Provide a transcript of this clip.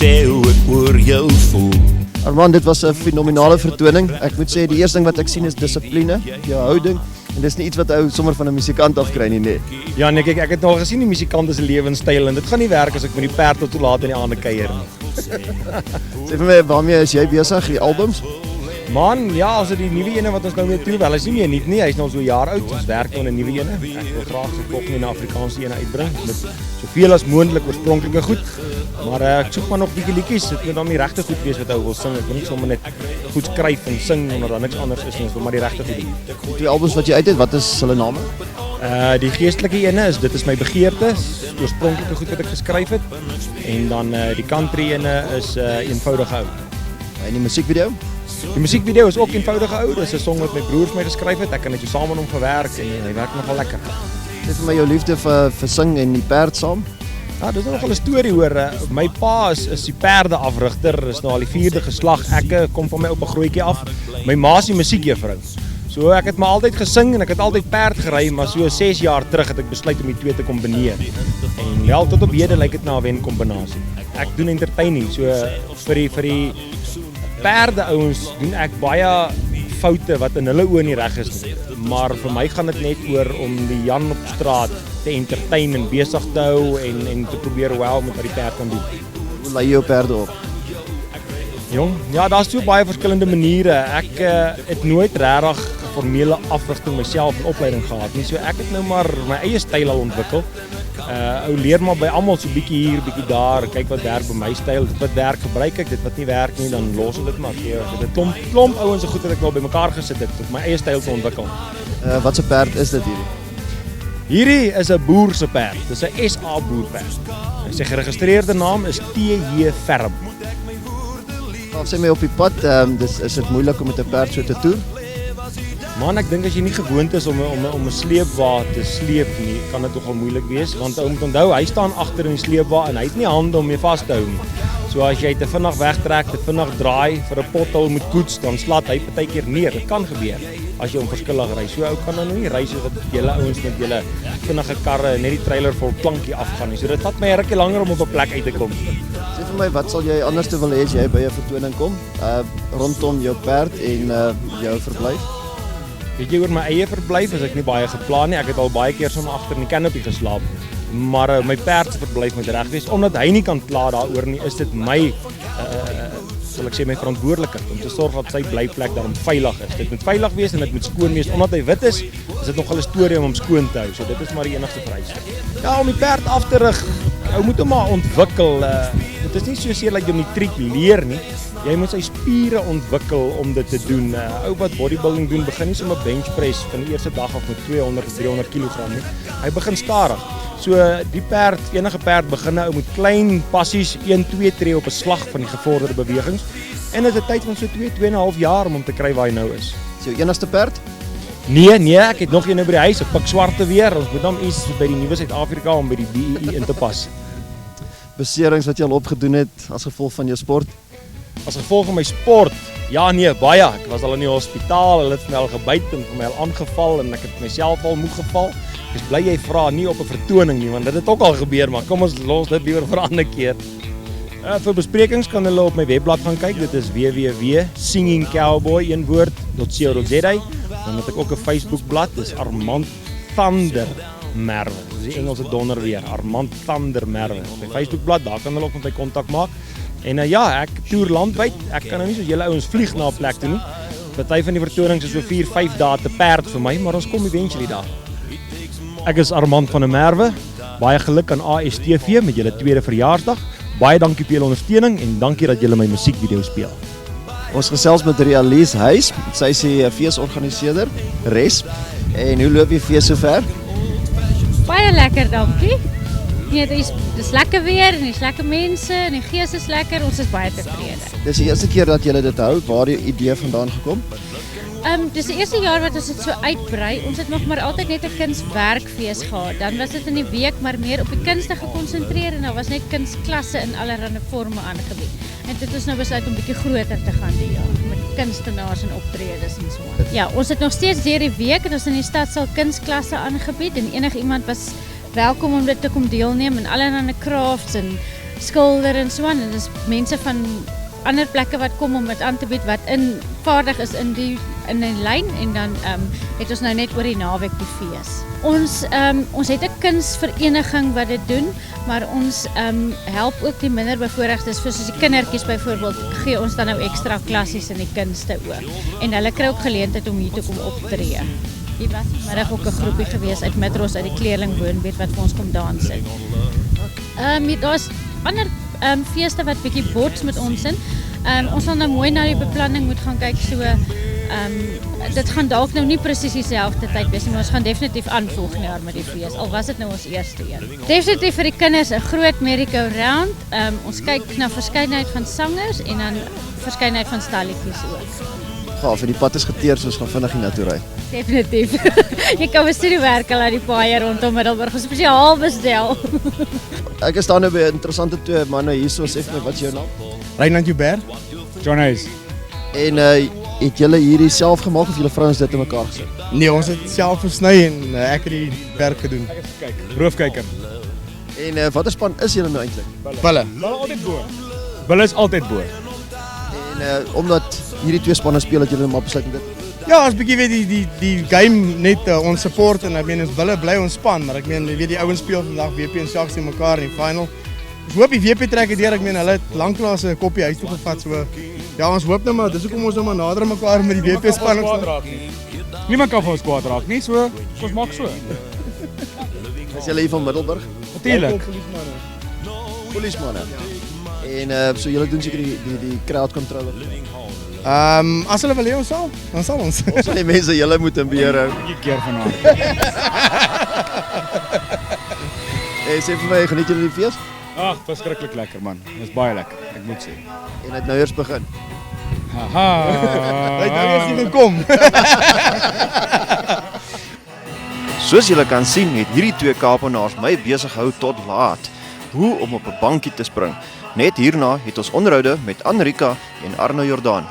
sê hoe ek oor jou voel. Armand, dit was 'n fenominale vertoning. Ek moet sê die eerste ding wat ek sien is dissipline, jou houding. En dis nie iets wat ou sommer van 'n musikant afkry nie, nee. Ja, nee, kyk, ek het nou al gesien die musikant se lewenstyl en dit gaan nie werk as ek met die perd tot laat in die aande kuier nie. Sê vir my, waarmee is jy besig? Die albums? Man, ja, as dit die nuwe ene wat ons nou mee toe, wel, hy's nie meer nuut nie, hy's nou so 'n jaar oud, ons werk nou aan 'n nuwe ene. Ek wil graag se volgende 'n Afrikaanse ene uitbring met soveel as moontlik oorspronklike goed. Maar ek soek maar nog bietjie liedjies, dit moet dan die regte goed wees wat ou wil sing. Ek wil nie sommer net goed skryf en sing omdat daar niks anders is nie, ek wil maar die regte goed doen. Die twee albums wat jy uit het, wat is hulle name? Die geestelike ene is Dit is my begeerte, oorspronklike goed wat ek geskryf het. En dan die country ene is Eenvoudige ou. En die musiekvideo? Die musiekvideo is ook Eenvoudige ou, dis 'n song wat my broer vir my geskryf het. Ek kan net so saam met hom gewerk en hy werk nogal lekker. Sê vir my jou liefde vir sing en die perd saam. Ja, dis nogal 'n storie hoor. My pa is die perdeafrigter, is nou al die 4de geslag. Ek kom van my oupa grootjie af. My ma is die musiekjuffrou. So ek het maar altyd gesing en ek het altyd perd gery, maar so 6 jaar terug het ek besluit om die twee te kombineer. En wel tot op hede lyk dit na 'n wenkombinasie. Ek doen entertaining, so vir die perdeouens doen ek baie foute wat in hulle oë nie reg is nie. Maar vir my gaan dit net oor om die Jan op straat te entertain en besig te hou en te probeer wel met wat die perd kan doen. Hoe lei jy jou perde op? Jong, ja, daar's so baie verskillende maniere. Ek het nooit regtig formele afrigting myself en opleiding gehad nie. So ek het nou maar my eie styl al ontwikkel. Ou leer maar by almal so bietjie hier, bietjie daar, kyk wat werk by my styl, dit wat werk gebruik ek, dit wat nie werk nie dan los ek dit maar. Dit klomp ouens se goed wat ek wel bymekaar gesit het om my eie styl te ontwikkel. Wat 'n perd is dit hierdie? Hierdie is 'n boer se perd. Dis 'n SA boerperd. Sy geregistreerde naam is TJ Ferm. Of sê my op die pad, is dit moeilik om met 'n perd so te toer? Man, ek dink as jy nie gewoond is om 'n sleepwa te sleep nie, kan dit nogal moeilik wees want ou moet onthou, hy staan agter in die sleepwa en hy het nie hande om mee vas te hou nie. So as jy te vinnig wegtrek, te vinnig draai vir 'n pothol moet koets, dan slaat hy partykeer neer. Dit kan gebeur as jy hom verskillig ry. So ou kan dan nie ry so wat julle ouens met julle vinnige karre net die trailer vol klankie afgaan nie. So dit vat my 'n rukkie langer om op 'n plek uit te kom. Sê vir my, wat sal jy anders te wil hê as jy by 'n vertoning kom rondom jou perd en jou verblyf? Weet jy, oor my eie verblyf is ek nie baie geplan nie. Ek het al baie keer sommer agter in die canopy geslaap. Maar my perd se verblyf moet reg wees. Omdat hy nie kan kla daaroor nie, is dit my sal ek sê my verantwoordelikheid om te sorg dat sy blyplek daarom veilig is. Dit moet veilig wees en dit moet skoon wees. Omdat hy wit is dit nogal 'n storie om hom skoon te hou. So dit is maar die enigste vereiste. Ja, om die perd af te rig, ou moet hom maar ontwikkel. Dit is nie so seer dat jy hom die triek leer nie. Jy moet sy spiere ontwikkel om dit te doen. Ou wat bodybuilding doen, begin nie sommer bench press van die eerste dag af met 200 of 300 kg nie. Hy begin stadig. So die perd, enige perd begin nou met klein passies, 1-2 tree op 'n slag van die gevorderde bewegings. En dit is 'n tyd van so 2-2,5 jaar om hom te kry waar hy nou is. Is jou enigste perd? Nee, ek het nog een by die huis, 'n pik swarte weer. Ons moet dan iets by die nuwe Suid-Afrika om by die BEE in te pas. Beserings wat jy al opgedoen het as gevolg van jou sport? As gevolg van my sport? Ja, nee, baie. Ek was al in die hospitaal, hulle het my al gebyt en vir my al aangeval en ek het myself al moeg geval. Ek is bly jy vra nie op 'n vertoning nie, want dit het ook al gebeur, maar kom ons los dit liewer vir 'n ander keer. Vir besprekings kan hulle op my webblad gaan kyk. Dit is www.singingcowboy.co.za. Dan het ek ook 'n Facebookblad, dis Armand Thunder Merwe. Dis die Engelse donder weer, Armand Thunder Merwe. My Facebookblad, daar kan hulle ook met my kontak maak. En ja, ek toer landwyd. Ek kan nou nie so julle ouens vlieg na 'n plek toe nie. Party van die vertonings is so 4-5 dae te perd vir my, maar ons kom eventually daar. Ek is Armand van der Merwe. Baie geluk aan ASTV met julle 2de verjaarsdag. Baie dankie vir julle ondersteuning en dankie dat julle my musiekvideo speel. Ons gesels met Rialise Huys. Sy is die feesorganiseerder, Res. En hoe loop die fees sover? Baie lekker, dankie. Nee, dis lekker weer en dis lekker mense en die gees is lekker. Ons is baie tevrede. Dis die eerste keer dat julle dit hou. Waar het die idee vandaan gekom? Dis die eerste jaar wat ons dit so uitbrei. Ons het nog maar altyd net 'n kunswerkfees gehad. Dan was dit in die week maar meer op die kunste gekonsentreer en daar was net kunsklasse in allerlei forme aangebied. En dit is nou besluit om bietjie groter te gaan die jaar met kunstenaars en optredes en so aan. Ja, ons het nog steeds deur die week en ons in die stad sal kunsklasse aangebied en enigiemand was welkom om dit te kom deelneem en allerlei crafts en skilder en so aan. En dis mense van ander plekke wat kom om dit aan te bied wat vaardig is in die lyn en dan het ons nou net oor die naweek die fees. Ons het 'n kunsvereniging wat dit doen, maar ons help ook die minderbevoorregtes, soos die kindertjies byvoorbeeld, gee ons dan nou ekstra klassies in die kunste ook. En hulle kry ook geleentheid om hier te kom optree. Hier was vanmiddag ook 'n groepie gewees uit Mitros uit die Kleerling woonbuurt wat vir ons kom dans het. Daar's ander feeste wat bietjie bots met ons in. Ons sal nou mooi na die beplanning moet gaan kyk, so dit gaan dalk nou nie presies dieselfde tyd wees nie, maar ons gaan definitief aanvolg jaar met die fees, al was dit nou ons eerste een. Definitief vir die kinders 'n groot merry-go-round. Ons kyk na verskeidenheid van sangers en dan verskeidenheid van stalletjies ook. Gaaf, en die pad is geteer, so ons gaan vinnig hiernatoe ry. Definitief. Jy kan bestuurwerk al aan die paaie rondom Middelburg spesiaal bestel. Ek is daar nou by 'n interessante twee manne hierso, sê vir my, wat is jou naam? Reinhard Joubert. John Hayes. En het julle hierdie self gemaak of julle vrouens dit in mekaar gesit? Nee, ons het self versny en ek het die werk gedoen. Kyk, roofkyker. En watter span is julle nou eintlik? Bulle. Hulle altyd bo. Hulle is altyd bo. En omdat hierdie twee spanne speel, het julle maar besluit om dit. Ja, ons bietjie weet die game net ons support en ek meen ons Bulle bly ons span, maar ek meen jy weet die ouens speel vandag WP en Sharks teen mekaar in die final. Ons hoop die WP trek dit deur, ek meen hulle het lanklaas 'n koppie huis toe gevat, so ja, ons hoop nou maar dis hoekom ons nou maar nader mekaar met die WP span. Niemand kan vir ons kwaad raak nie, so ons maak so. Is julle hier van Middelburg? Natuurlik. Polismanne. En so julle doen seker die crowd control. As hulle wil hê ons sal, dan sal ons. Ons sal die mense julle moet in beheer hou. Die keer vanaand. En sê vir my, geniet julle die fees? Ag, verskriklik lekker man. Dit is baie lekker, ek moet sê. En het nou eers begin. Haha. Hy het nou eers nie kom. Soos julle kan sien, het hierdie twee Kaapenaars my besig gehou tot laat. Hoe om op 'n bankie te spring. Net hierna het ons onderhoude met Anrika en Arno Jordaan.